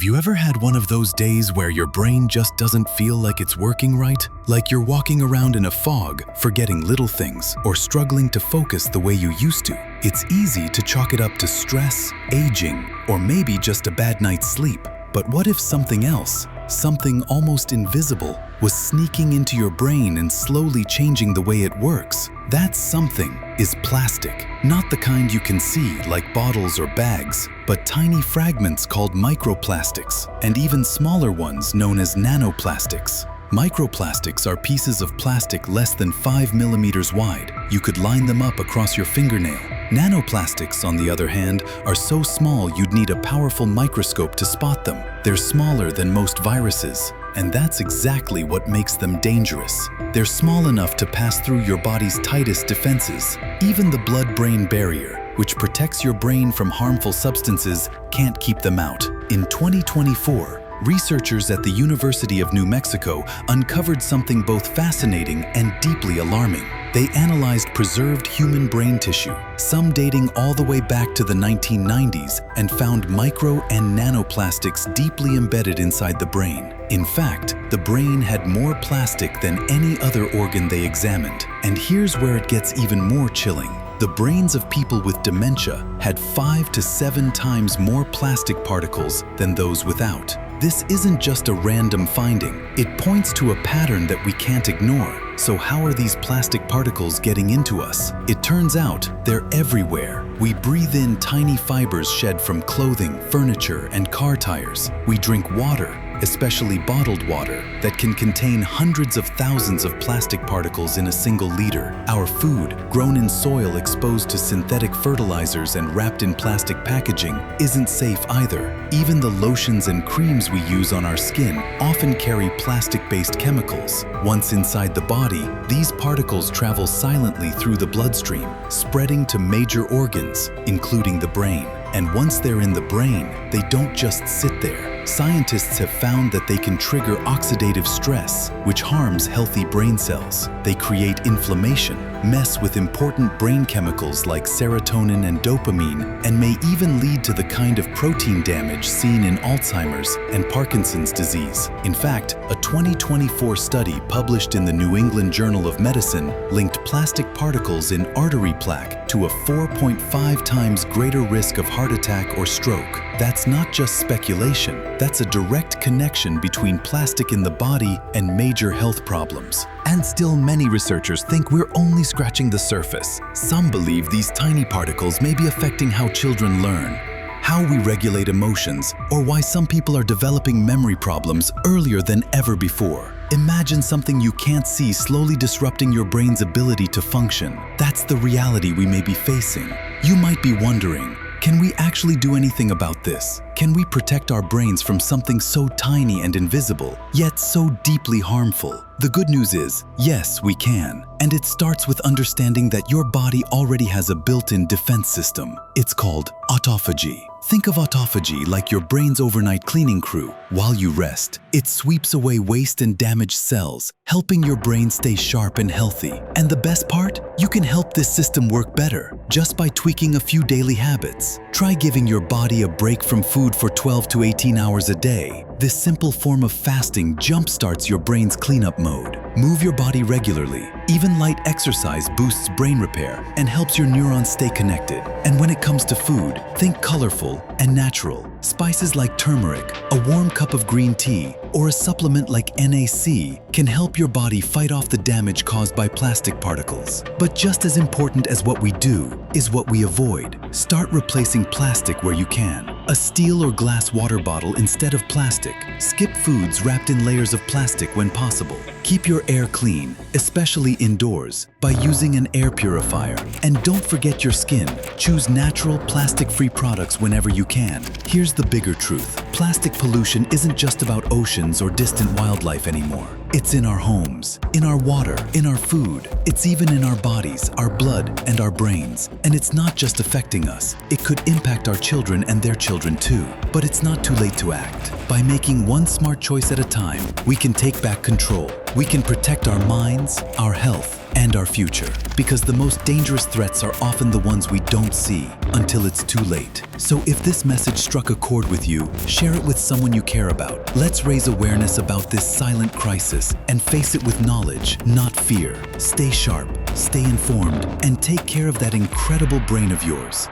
you ever had one of those days where your brain just doesn't feel like it's working right? Like you're walking around in a fog, forgetting little things, or struggling to focus the way you used to? It's easy to chalk it up to stress, aging, or maybe just a bad night's sleep. But what if something else, something almost invisible, was sneaking into your brain and slowly changing the way it works? That something is plastic. Not the kind you can see like bottles or bags, but tiny fragments called microplastics, and even smaller ones known as nanoplastics. Microplastics are pieces of plastic less than 5 millimeters wide. You could line them up across your fingernail. Nanoplastics, on the other hand, are so small you'd need a powerful microscope to spot them. They're smaller than most viruses, and that's exactly what makes them dangerous. They're small enough to pass through your body's tightest defenses. Even the blood-brain barrier, which protects your brain from harmful substances, can't keep them out. In 2024, researchers at the University of New Mexico uncovered something both fascinating and deeply alarming. They analyzed preserved human brain tissue, some dating all the way back to the 1990s, and found micro and nanoplastics deeply embedded inside the brain. In fact, the brain had more plastic than any other organ they examined. And here's where it gets even more chilling. The brains of people with dementia had 5 to 7 times more plastic particles than those without. This isn't just a random finding. It points to a pattern that we can't ignore. So how are these plastic particles getting into us? It turns out they're everywhere. We breathe in tiny fibers shed from clothing, furniture, and car tires. We drink water, especially bottled water, that can contain hundreds of thousands of plastic particles in a single liter. Our food, grown in soil exposed to synthetic fertilizers and wrapped in plastic packaging, isn't safe either. Even the lotions and creams we use on our skin often carry plastic-based chemicals. Once inside the body, these particles travel silently through the bloodstream, spreading to major organs, including the brain. And once they're in the brain, they don't just sit there. Scientists have found that they can trigger oxidative stress, which harms healthy brain cells. They create inflammation, mess with important brain chemicals like serotonin and dopamine, and may even lead to the kind of protein damage seen in Alzheimer's and Parkinson's disease. In fact, a 2024 study published in the New England Journal of Medicine linked plastic particles in artery plaque to a 4.5 times greater risk of heart attack or stroke. That's not just speculation. That's a direct connection between plastic in the body and major health problems. And still many researchers think we're only scratching the surface. Some believe these tiny particles may be affecting how children learn, how we regulate emotions, or why some people are developing memory problems earlier than ever before. Imagine something you can't see slowly disrupting your brain's ability to function. That's the reality we may be facing. You might be wondering, can we actually do anything about this? Can we protect our brains from something so tiny and invisible, yet so deeply harmful? The good news is, yes, we can. And it starts with understanding that your body already has a built-in defense system. It's called autophagy. Think of autophagy like your brain's overnight cleaning crew. While you rest, it sweeps away waste and damaged cells, helping your brain stay sharp and healthy. And the best part? You can help this system work better just by tweaking a few daily habits. Try giving your body a break from food for 12 to 18 hours a day. This simple form of fasting jumpstarts your brain's cleanup mode. Move your body regularly. Even light exercise boosts brain repair and helps your neurons stay connected. And when it comes to food, think colorful and natural. Spices like turmeric, a warm cup of green tea, or a supplement like NAC can help your body fight off the damage caused by plastic particles. But just as important as what we do is what we avoid. Start replacing plastic where you can. A steel or glass water bottle instead of plastic. Skip foods wrapped in layers of plastic when possible. Keep your air clean, especially indoors, by using an air purifier. And don't forget your skin. Choose natural, plastic-free products whenever you can. Here's the bigger truth. Plastic pollution isn't just about oceans or distant wildlife anymore. It's in our homes, in our water, in our food. It's even in our bodies, our blood, and our brains. And it's not just affecting us. It could impact our children and their children too. But it's not too late to act. By making one smart choice at a time, we can take back control. We can protect our minds, our health, and our future. Because the most dangerous threats are often the ones we don't see until it's too late. So if this message struck a chord with you, share it with someone you care about. Let's raise awareness about this silent crisis and face it with knowledge, not fear. Stay sharp, stay informed, and take care of that incredible brain of yours.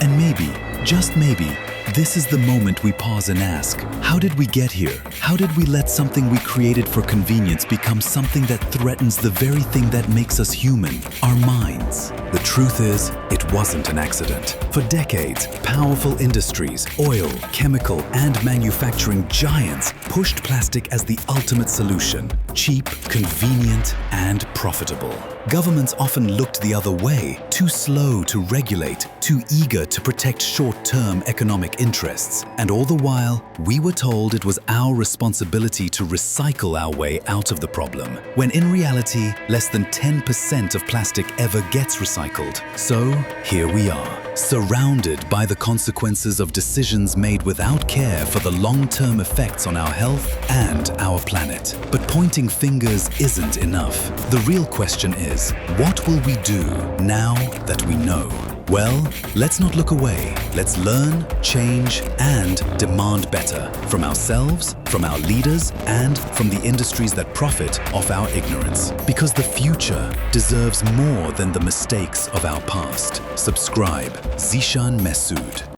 And maybe, just maybe, this is the moment we pause and ask, how did we get here? How did we let something we created for convenience become something that threatens the very thing that makes us human, our minds? The truth is, it wasn't an accident. For decades, powerful industries, oil, chemical, and manufacturing giants pushed plastic as the ultimate solution. Cheap, convenient, and profitable. Governments often looked the other way, too slow to regulate, too eager to protect short-term economic interests. And all the while, we were told it was our responsibility to recycle our way out of the problem, when in reality, less than 10% of plastic ever gets recycled. So, here we are, surrounded by the consequences of decisions made without care for the long-term effects on our health and our planet. But pointing fingers isn't enough. The real question is, what will we do now that we know? Well, let's not look away. Let's learn, change, and demand better from ourselves, from our leaders, and from the industries that profit off our ignorance. Because the future deserves more than the mistakes of our past. Subscribe. Zeeshan Mehsud.